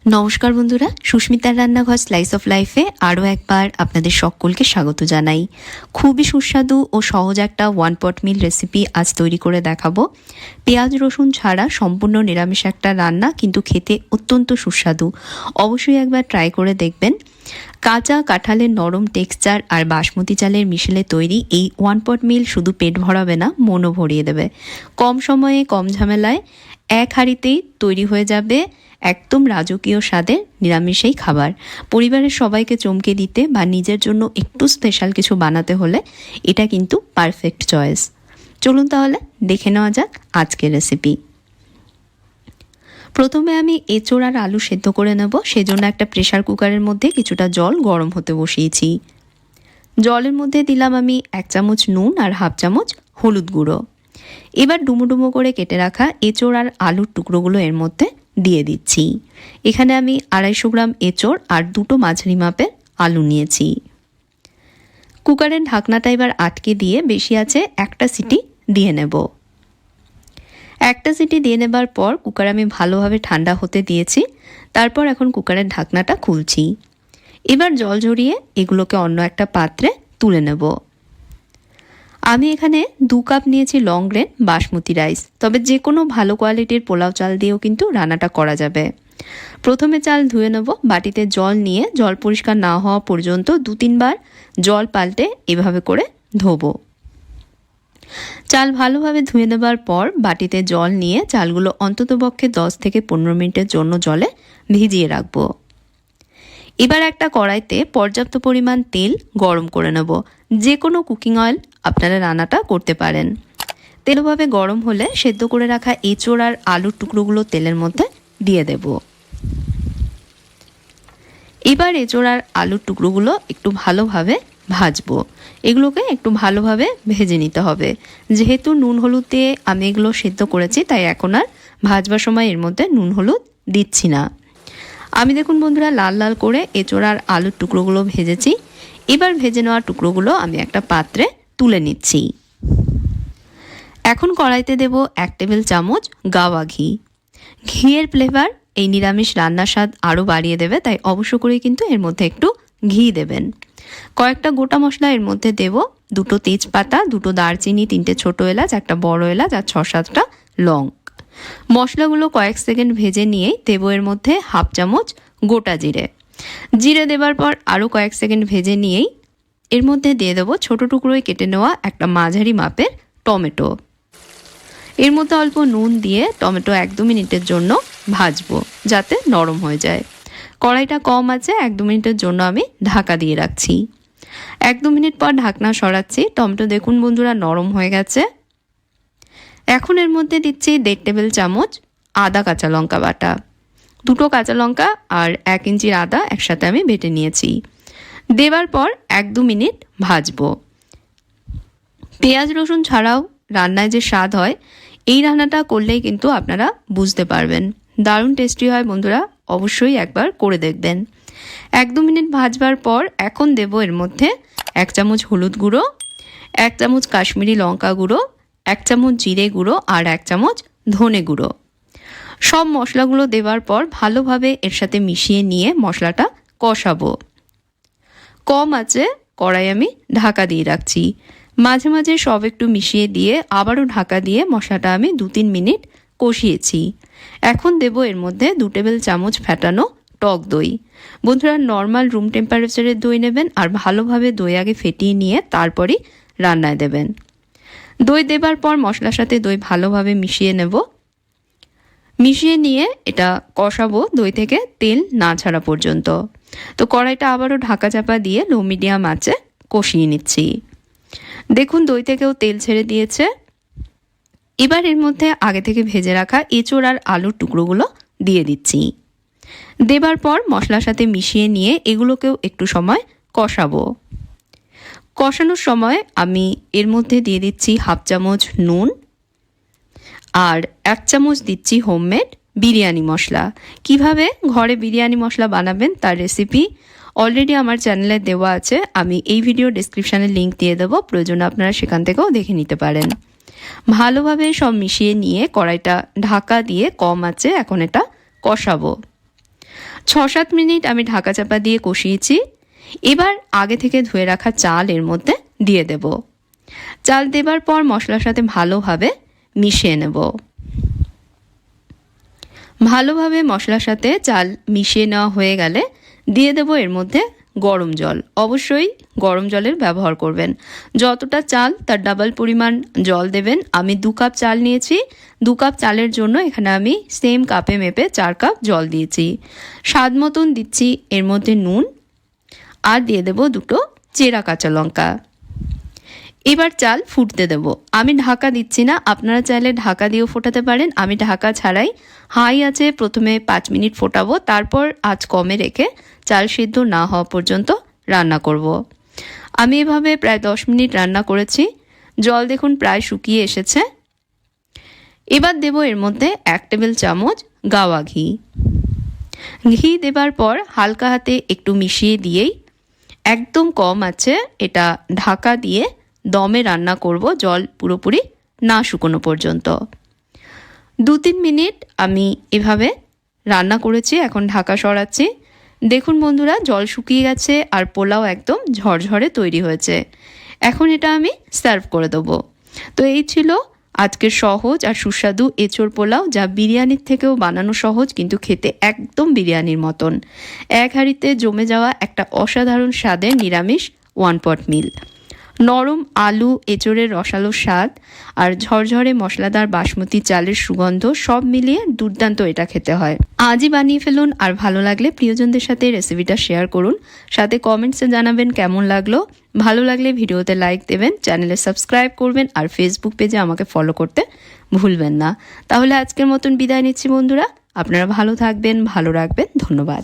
নমস্কার বন্ধুরা, সুস্মিতার রান্নাঘর স্লাইস অফ লাইফে আরও একবার আপনাদের সকলকে স্বাগত জানাই। খুবই সুস্বাদু ও সহজ একটা ওয়ান পট মিল রেসিপি আজ তৈরি করে দেখাবো। পেঁয়াজ রসুন ছাড়া সম্পূর্ণ নিরামিষ একটা রান্না, কিন্তু খেতে অত্যন্ত সুস্বাদু। অবশ্যই একবার ট্রাই করে দেখবেন। কাঁচা কাঁঠালের নরম টেক্সচার আর বাসমতি চালের মিশেলে তৈরি এই ওয়ান পট মিল শুধু পেট ভরাবে না, মনও ভরিয়ে দেবে। কম সময়ে কম ঝামেলায় এক হাঁড়িতেই তৈরি হয়ে যাবে একদম রাজকীয় স্বাদের নিরামিষ এই খাবার। পরিবারের সবাইকে চমকে দিতে বা নিজের জন্য একটু স্পেশাল কিছু বানাতে হলে এটা কিন্তু পারফেক্ট চয়েস। চলুন তাহলে দেখে নেওয়া যাক আজকের রেসিপি। প্রথমে আমি এঁচোড় আর আলু সেদ্ধ করে নেব। সেজন্য একটা প্রেসার কুকারের মধ্যে কিছুটা জল গরম হতে বসিয়েছি। জলের মধ্যে দিলাম আমি 1 চামচ নুন আর হাফ চামচ হলুদ গুঁড়ো। এবার ডুমো ডুমো করে কেটে রাখা এঁচোড় আর আলুর টুকরোগুলো এর মধ্যে দিয়ে দিচ্ছি। এখানে আমি 250 গ্রাম এঁচোড় আর 2টো মাঝারি মাপের আলু নিয়েছি। কুকারের ঢাকনাটা এবার আটকে দিয়ে বেশি আছে একটা সিটি দিয়ে নেব। একটা সিটি দিয়ে নেবার পর কুকার আমি ভালোভাবে ঠান্ডা হতে দিয়েছি। তারপর এখন কুকারের ঢাকনাটা খুলছি। এবার জল ঝরিয়ে এগুলোকে অন্য একটা পাত্রে তুলে নেব। আমি এখানে 2 কাপ নিয়েছি লং গ্রেন বাসমতি রাইস, তবে যে কোনো ভালো কোয়ালিটির পোলাও চাল দিয়েও কিন্তু রান্নাটা করা যাবে। প্রথমে চাল ধুয়ে নেব। বাটিতে জল নিয়ে জল পরিষ্কার না হওয়া পর্যন্ত 2-3 বার জল পাল্টে এভাবে করে ধোবো। চাল ভালোভাবে ধুয়ে নেবার পর বাটিতে জল নিয়ে চালগুলো অন্ততপক্ষে 10 থেকে 15 মিনিটের জন্য জলে ভিজিয়ে রাখবো। এবার একটা কড়াইতে পর্যাপ্ত পরিমাণ তেল গরম করে নেব। যে কোনো কুকিং অয়েল আপনারা রান্নাটা করতে পারেন। তেলভাবে গরম হলে সেদ্ধ করে রাখা এঁচোড় আর আলুর টুকরোগুলো তেলের মধ্যে দিয়ে দেব। এবার এঁচোড় আর আলুর টুকরোগুলো একটু ভালোভাবে ভাজবো। এগুলোকে একটু ভালোভাবে ভেজে নিতে হবে। যেহেতু নুন হলুদ দিয়ে আমি এগুলো সেদ্ধ করেছি, তাই এখন আর ভাজবার সময় এর মধ্যে নুন হলুদ দিচ্ছি না। আমি দেখুন বন্ধুরা, লাল লাল করে এঁচোড় আর আলুর টুকরোগুলো ভেজেছি। এবার ভেজে নেওয়া টুকরোগুলো আমি একটা পাত্রে তুলে নিচ্ছি। এখন কড়াইতে দেব 1 টেবিল চামচ গাওয়া ঘি। ঘিয়ের ফ্লেভার এই নিরামিষ রান্নার স্বাদ আরও বাড়িয়ে দেবে, তাই অবশ্য করে কিন্তু এর মধ্যে একটু ঘি দেবেন। কয়েকটা গোটা মশলা এর মধ্যে দেব। 2টো তেজপাতা, 2টো দারচিনি, 3টে ছোট এলাচ, একটা বড় এলাচ আর 6-7টা লং। মশলাগুলো কয়েক সেকেন্ড ভেজে নিয়েই দেব এর মধ্যে হাফ চামচ গোটা জিরে। জিরে দেবার পর আরও কয়েক সেকেন্ড ভেজে নিয়েই এর মধ্যে দিয়ে দেবো ছোটো টুকরোয় কেটে নেওয়া একটা মাঝারি মাপের টমেটো। এর মধ্যে অল্প নুন দিয়ে টমেটো 1-2 মিনিটের জন্য ভাজবো, যাতে নরম হয়ে যায়। কড়াইটা কম আছে, 1-2 মিনিটের জন্য আমি ঢাকা দিয়ে রাখছি। 1-2 মিনিট পর ঢাকনা সরাচ্ছি। টমেটো দেখুন বন্ধুরা নরম হয়ে গেছে। এখন এর মধ্যে দিচ্ছি 1.5 টেবিল চামচ আদা কাঁচা লঙ্কা বাটা। 2টো কাঁচা লঙ্কা আর 1 ইঞ্চির আদা একসাথে আমি বেটে নিয়েছি। দেবার পর 1-2 মিনিট ভাজবো। পেঁয়াজ রসুন ছাড়াও রান্নায় যে স্বাদ হয়, এই রান্নাটা করলেই কিন্তু আপনারা বুঝতে পারবেন। দারুণ টেস্টি হয় বন্ধুরা, অবশ্যই একবার করে দেখবেন। 1-2 মিনিট ভাজবার পর এখন দেব এর মধ্যে 1 চামচ হলুদ গুঁড়ো, 1 চামচ কাশ্মীরি লঙ্কা গুঁড়ো, 1 চামচ জিরে গুঁড়ো আর 1 চামচ ধনে গুঁড়ো। সব মশলাগুলো দেওয়ার পর ভালোভাবে এর সাথে মিশিয়ে নিয়ে মশলাটা কষাবো। কম আছে কড়াই আমি ঢাকা দিয়ে রাখছি। মাঝে মাঝে সব একটু মিশিয়ে দিয়ে আবারও ঢাকা দিয়ে মশলাটা আমি 2-3 মিনিট কষিয়েছি। এখন দেব এর মধ্যে 2 টেবিল চামচ ফেটানো টক দই। বন্ধুরা, নর্মাল রুম টেম্পারেচারের দই নেবেন আর ভালোভাবে দই আগে ফেটিয়ে নিয়ে তারপরই রান্নায় দেবেন। দই দেবার পর মশলার সাথে দই ভালোভাবে মিশিয়ে নেব। মিশিয়ে নিয়ে এটা কষাবো দই থেকে তেল না ছাড়া পর্যন্ত। তো কড়াইটা আবারও ঢাকা চাপা দিয়ে লো মিডিয়াম আঁচে কষিয়ে নিচ্ছি। দেখুন দই থেকেও তেল ছেড়ে দিয়েছে। এবার এর মধ্যে আগে থেকে ভেজে রাখা এঁচোড় আর আলুর টুকরোগুলো দিয়ে দিচ্ছি। দেবার পর মশলার সাথে মিশিয়ে নিয়ে এগুলোকেও একটু সময় কষাবো। কষানোর সময় আমি এর মধ্যে দিয়ে দিচ্ছি হাফ চামচ নুন আর 1 চামচ দিচ্ছি হোমমেড বিরিয়ানি মশলা। কিভাবে ঘরে বিরিয়ানি মশলা বানাবেন তার রেসিপি অলরেডি আমার চ্যানেলে দেওয়া আছে। আমি এই ভিডিও ডেসক্রিপশানে লিঙ্ক দিয়ে দেবো, প্রয়োজনে আপনারা সেখান থেকেও দেখে নিতে পারেন। ভালোভাবে সব মিশিয়ে নিয়ে কড়াইটা ঢাকা দিয়ে কম আঁচে এখন এটা কষাবো। 6-7 মিনিট আমি ঢাকা চাপা দিয়ে কষিয়েছি। এবার আগে থেকে ধুয়ে রাখা চাল এর মধ্যে দিয়ে দেব। চাল দেবার পর মশলার সাথে ভালোভাবে মিশিয়ে নেব। ভালোভাবে মশলার সাথে চাল মিশিয়ে নেওয়া হয়ে গেলে দিয়ে দেব এর মধ্যে গরম জল। অবশ্যই গরম জলের ব্যবহার করবেন। যতটা চাল তার ডাবল পরিমাণ জল দেবেন। আমি 2 কাপ চাল নিয়েছি, 2 কাপ চালের জন্য এখানে আমি সেম কাপে মেপে 4 কাপ জল দিয়েছি। স্বাদ মতন দিচ্ছি এর মধ্যে নুন, আর দিয়ে দেব 2টো চেরা কাঁচা লঙ্কা। এবার চাল ফুটতে দেব। আমি ঢাকা দিচ্ছি না, আপনারা চাইলে ঢাকা দিয়েও ফোটাতে পারেন। আমি ঢাকা ছাড়াই হাই আছে প্রথমে 5 মিনিট ফোটাবো, তারপর আঁচ কমে রেখে চাল সিদ্ধ না হওয়া পর্যন্ত রান্না করব। আমি এভাবে প্রায় 10 মিনিট রান্না করেছি। জল দেখুন প্রায় শুকিয়ে এসেছে। এবার দেব এর মধ্যে 1 টেবিল চামচ গাওয়া ঘি। ঘি দেবার পর হালকা হাতে একটু মিশিয়ে দিয়েই একদম কম আছে এটা ঢাকা দিয়ে দমে রান্না করব, জল পুরোপুরি না শুকনো পর্যন্ত। 2-3 মিনিট আমি এভাবে রান্না করেছি। এখন ঢাকা সরাচ্ছি। দেখুন বন্ধুরা, জল শুকিয়ে গেছে আর পোলাও একদম ঝরঝরে তৈরি হয়েছে। এখন এটা আমি সার্ভ করে দেবো। তো এই ছিল আজকের সহজ আর সুস্বাদু এঁচোড় পোলাও, যা বিরিয়ানির থেকেও বানানো সহজ, কিন্তু খেতে একদম বিরিয়ানির মতন। এক হাঁড়িতে জমে যাওয়া একটা অসাধারণ স্বাদের নিরামিষ ওয়ান পট মিল। নরম আলু, এঁচোড়ের রসালো স্বাদ আর ঝরঝরে মশলাদার বাসমতি চালের সুগন্ধ সব মিলিয়ে দুর্দান্ত এটা খেতে হয়। আজই বানিয়ে ফেলুন, আর ভালো লাগলে প্রিয়জনদের সাথে রেসিপিটা শেয়ার করুন। সাথে কমেন্টসে জানাবেন কেমন লাগলো। ভালো লাগলে ভিডিওতে লাইক দেবেন, চ্যানেলে সাবস্ক্রাইব করবেন, আর ফেসবুক পেজে আমাকে ফলো করতে ভুলবেন না। তাহলে আজকের মতন বিদায় নিচ্ছি বন্ধুরা। আপনারা ভালো থাকবেন, ভালো রাখবেন। ধন্যবাদ।